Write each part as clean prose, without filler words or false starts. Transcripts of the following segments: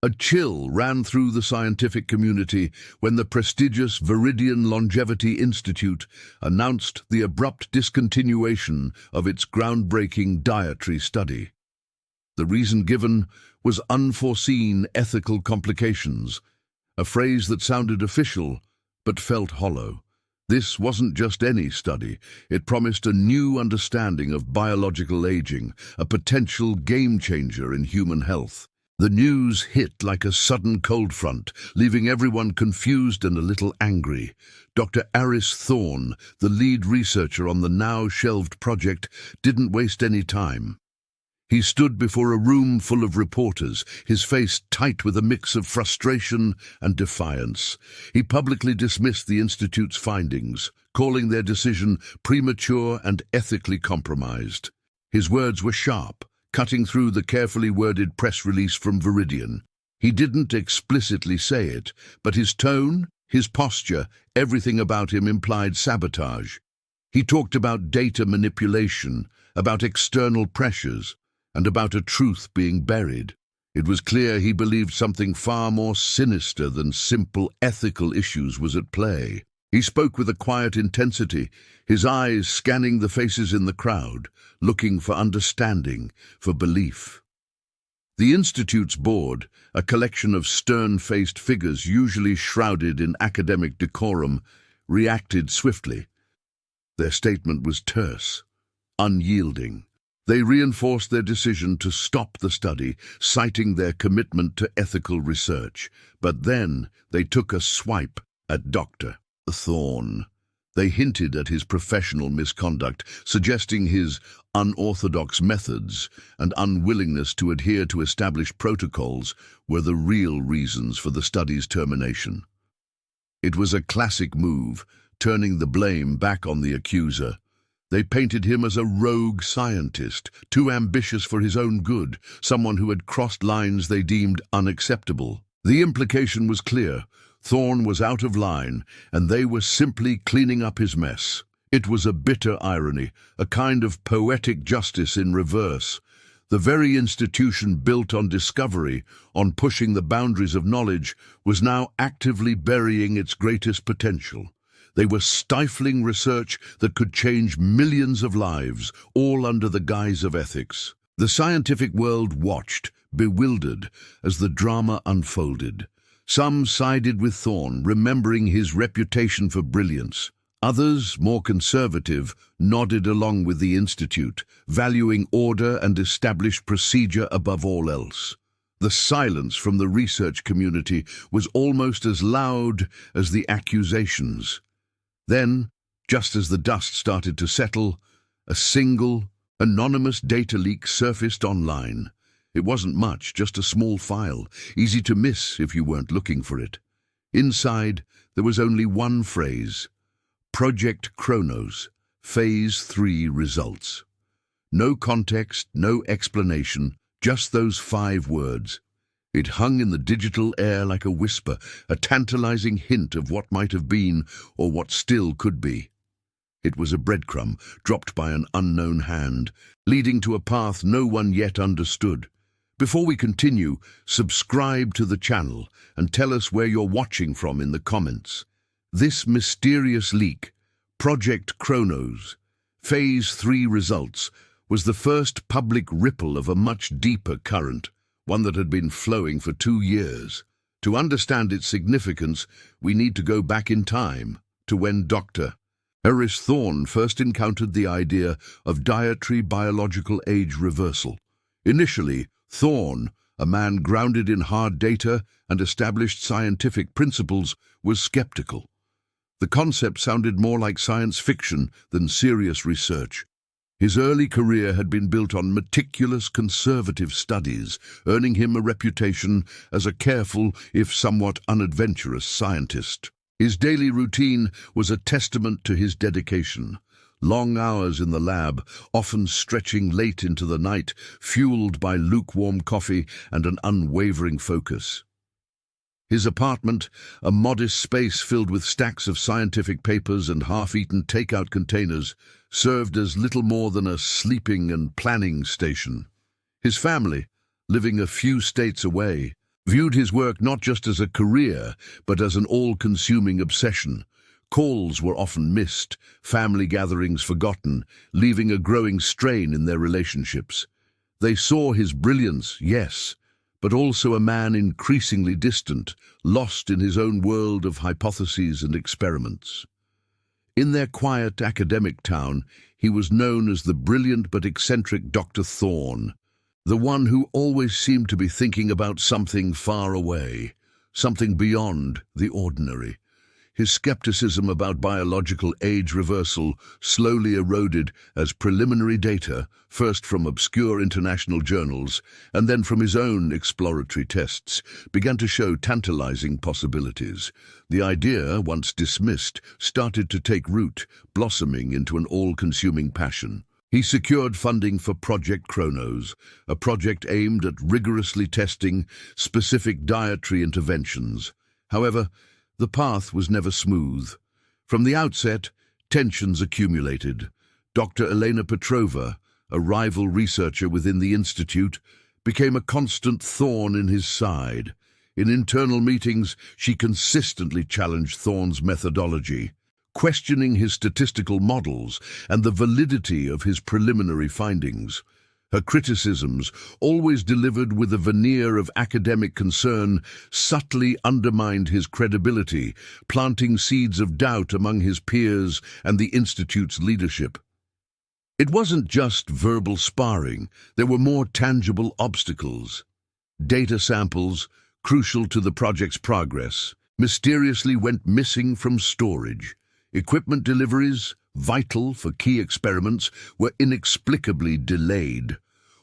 A chill ran through the scientific community when the prestigious Viridian Longevity Institute announced the abrupt discontinuation of its groundbreaking dietary study. The reason given was unforeseen ethical complications, a phrase that sounded official but felt hollow. This wasn't just any study. It promised a new understanding of biological aging, a potential game-changer in human health. The news hit like a sudden cold front, leaving everyone confused and a little angry. Dr. Aris Thorne, the lead researcher on the now-shelved project, didn't waste any time. He stood before a room full of reporters, his face tight with a mix of frustration and defiance. He publicly dismissed the Institute's findings, calling their decision premature and ethically compromised. His words were sharp, cutting through the carefully worded press release from Viridian. He didn't explicitly say it, but his tone, his posture, everything about him implied sabotage. He talked about data manipulation, about external pressures, and about a truth being buried. It was clear he believed something far more sinister than simple ethical issues was at play. He spoke with a quiet intensity, his eyes scanning the faces in the crowd, looking for understanding, for belief. The Institute's board, a collection of stern-faced figures usually shrouded in academic decorum, reacted swiftly. Their statement was terse, unyielding. They reinforced their decision to stop the study, citing their commitment to ethical research. But then they took a swipe at Dr. Thorne. They hinted at his professional misconduct, suggesting his unorthodox methods and unwillingness to adhere to established protocols were the real reasons for the study's termination. It was a classic move, turning the blame back on the accuser. They painted him as a rogue scientist, too ambitious for his own good, someone who had crossed lines they deemed unacceptable. The implication was clear. Thorne was out of line, and they were simply cleaning up his mess. It was a bitter irony, a kind of poetic justice in reverse. The very institution built on discovery, on pushing the boundaries of knowledge, was now actively burying its greatest potential. They were stifling research that could change millions of lives, all under the guise of ethics. The scientific world watched, bewildered, as the drama unfolded. Some sided with Thorne, remembering his reputation for brilliance. Others, more conservative, nodded along with the Institute, valuing order and established procedure above all else. The silence from the research community was almost as loud as the accusations. Then, just as the dust started to settle, a single, anonymous data leak surfaced online. It wasn't much, just a small file, easy to miss if you weren't looking for it. Inside, there was only one phrase: Project Chronos, Phase 3 results. No context, no explanation, just those 5 words. It hung in the digital air like a whisper, a tantalizing hint of what might have been or what still could be. It was a breadcrumb dropped by an unknown hand, leading to a path no one yet understood. Before we continue, subscribe to the channel and tell us where you're watching from in the comments. This mysterious leak, Project Chronos, Phase 3 results, was the first public ripple of a much deeper current, one that had been flowing for 2 years. To understand its significance, we need to go back in time, to when Dr. Aris Thorne first encountered the idea of dietary biological age reversal. Initially, Thorne, a man grounded in hard data and established scientific principles, was skeptical. The concept sounded more like science fiction than serious research. His early career had been built on meticulous conservative studies, earning him a reputation as a careful, if somewhat unadventurous, scientist. His daily routine was a testament to his dedication. Long hours in the lab, often stretching late into the night, fueled by lukewarm coffee and an unwavering focus. His apartment, a modest space filled with stacks of scientific papers and half-eaten takeout containers, served as little more than a sleeping and planning station. His family, living a few states away, viewed his work not just as a career, but as an all-consuming obsession. Calls were often missed, family gatherings forgotten, leaving a growing strain in their relationships. They saw his brilliance, yes, but also a man increasingly distant, lost in his own world of hypotheses and experiments. In their quiet academic town, he was known as the brilliant but eccentric Dr. Thorne, the one who always seemed to be thinking about something far away, something beyond the ordinary. His skepticism about biological age reversal slowly eroded as preliminary data, first from obscure international journals and then from his own exploratory tests, began to show tantalizing possibilities. The idea, once dismissed, started to take root, blossoming into an all-consuming passion. He secured funding for Project Kronos, a project aimed at rigorously testing specific dietary interventions. However, the path was never smooth. From the outset, tensions accumulated. Dr. Elena Petrova, a rival researcher within the institute, became a constant thorn in his side. In internal meetings, she consistently challenged Thorne's methodology, questioning his statistical models and the validity of his preliminary findings. Her criticisms, always delivered with a veneer of academic concern, subtly undermined his credibility, planting seeds of doubt among his peers and the Institute's leadership. It wasn't just verbal sparring, there were more tangible obstacles. Data samples, crucial to the project's progress, mysteriously went missing from storage. Equipment deliveries, vital for key experiments, were inexplicably delayed,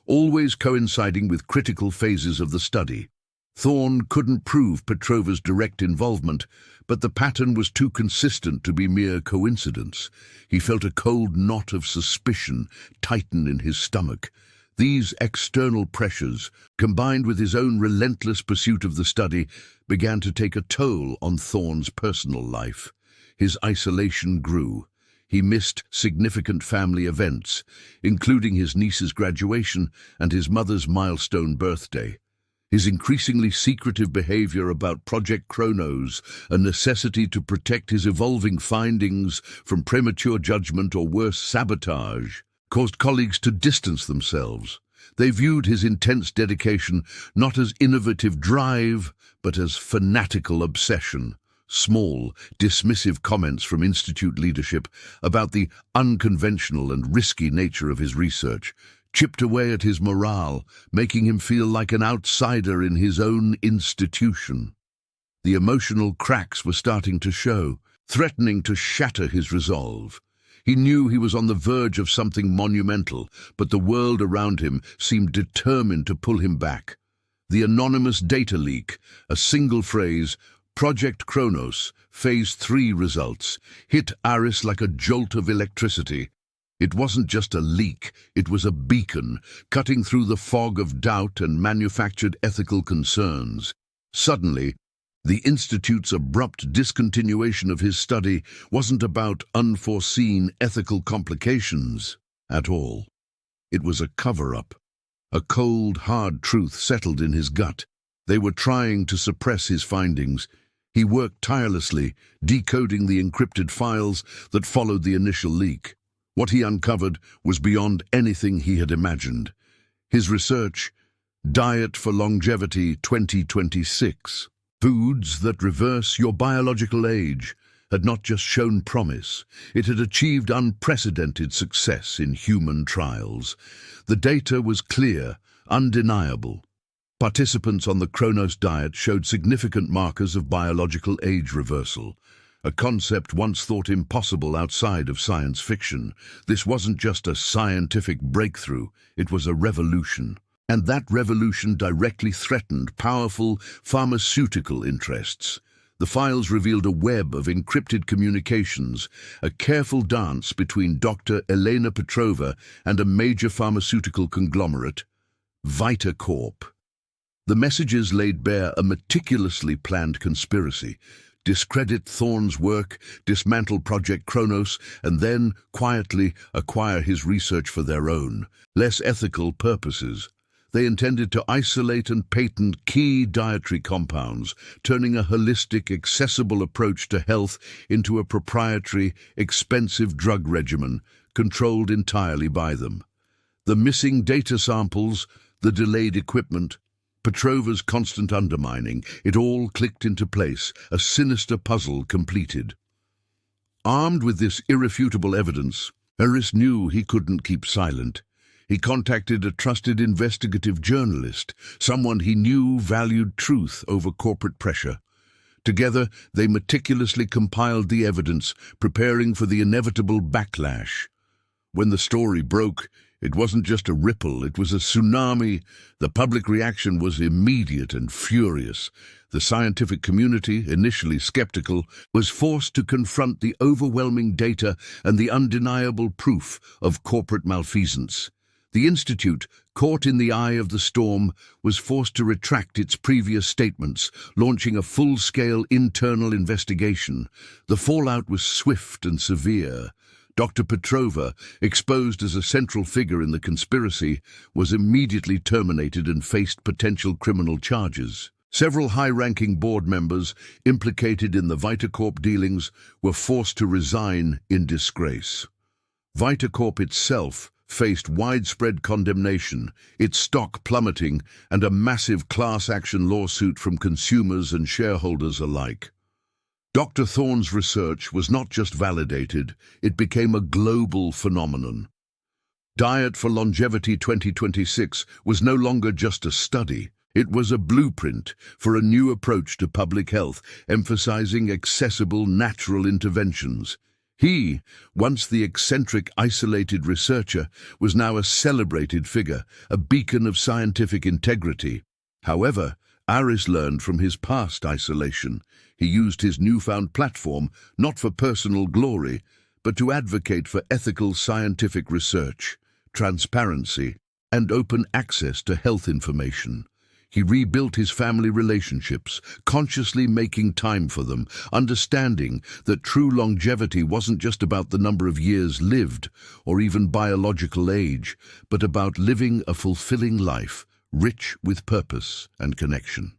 always coinciding with critical phases of the study. Thorne couldn't prove Petrova's direct involvement, but the pattern was too consistent to be mere coincidence. He felt a cold knot of suspicion tighten in his stomach. These external pressures, combined with his own relentless pursuit of the study, began to take a toll on Thorne's personal life. His isolation grew. He missed significant family events, including his niece's graduation and his mother's milestone birthday. His increasingly secretive behavior about Project Kronos, a necessity to protect his evolving findings from premature judgment or worse, sabotage, caused colleagues to distance themselves. They viewed his intense dedication not as innovative drive, but as fanatical obsession. Small, dismissive comments from Institute leadership about the unconventional and risky nature of his research chipped away at his morale, making him feel like an outsider in his own institution. The emotional cracks were starting to show, threatening to shatter his resolve. He knew he was on the verge of something monumental, but the world around him seemed determined to pull him back. The anonymous data leak, a single phrase, Project Kronos, Phase 3 results, hit Aris like a jolt of electricity. It wasn't just a leak, it was a beacon, cutting through the fog of doubt and manufactured ethical concerns. Suddenly, the Institute's abrupt discontinuation of his study wasn't about unforeseen ethical complications at all. It was a cover-up. A cold, hard truth settled in his gut. They were trying to suppress his findings. He worked tirelessly, decoding the encrypted files that followed the initial leak. What he uncovered was beyond anything he had imagined. His research, Diet for Longevity 2026, Foods that Reverse Your Biological Age, had not just shown promise, it had achieved unprecedented success in human trials. The data was clear, undeniable. Participants on the Kronos diet showed significant markers of biological age reversal, a concept once thought impossible outside of science fiction. This wasn't just a scientific breakthrough, it was a revolution. And that revolution directly threatened powerful pharmaceutical interests. The files revealed a web of encrypted communications, a careful dance between Dr. Elena Petrova and a major pharmaceutical conglomerate, Vitacorp. The messages laid bare a meticulously planned conspiracy: discredit Thorne's work, dismantle Project Kronos, and then, quietly, acquire his research for their own, less ethical purposes. They intended to isolate and patent key dietary compounds, turning a holistic, accessible approach to health into a proprietary, expensive drug regimen, controlled entirely by them. The missing data samples, the delayed equipment, Petrova's constant undermining, it all clicked into place, a sinister puzzle completed. Armed with this irrefutable evidence, Harris knew he couldn't keep silent. He contacted a trusted investigative journalist, someone he knew valued truth over corporate pressure. Together, they meticulously compiled the evidence, preparing for the inevitable backlash. When the story broke, it wasn't just a ripple, it was a tsunami. The public reaction was immediate and furious. The scientific community, initially skeptical, was forced to confront the overwhelming data and the undeniable proof of corporate malfeasance. The Institute, caught in the eye of the storm, was forced to retract its previous statements, launching a full-scale internal investigation. The fallout was swift and severe. Dr. Petrova, exposed as a central figure in the conspiracy, was immediately terminated and faced potential criminal charges. Several high-ranking board members implicated in the Vitacorp dealings were forced to resign in disgrace. Vitacorp itself faced widespread condemnation, its stock plummeting, and a massive class-action lawsuit from consumers and shareholders alike. Dr. Thorne's research was not just validated, it became a global phenomenon. Diet for Longevity 2026 was no longer just a study, it was a blueprint for a new approach to public health, emphasizing accessible, natural interventions. He, once the eccentric, isolated researcher, was now a celebrated figure, a beacon of scientific integrity. However, Aris learned from his past isolation. He used his newfound platform not for personal glory, but to advocate for ethical scientific research, transparency, and open access to health information. He rebuilt his family relationships, consciously making time for them, understanding that true longevity wasn't just about the number of years lived, or even biological age, but about living a fulfilling life, rich with purpose and connection.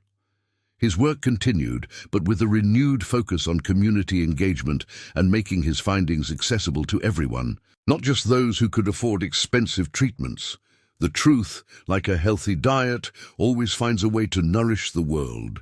His work continued, but with a renewed focus on community engagement and making his findings accessible to everyone, not just those who could afford expensive treatments. The truth, like a healthy diet, always finds a way to nourish the world.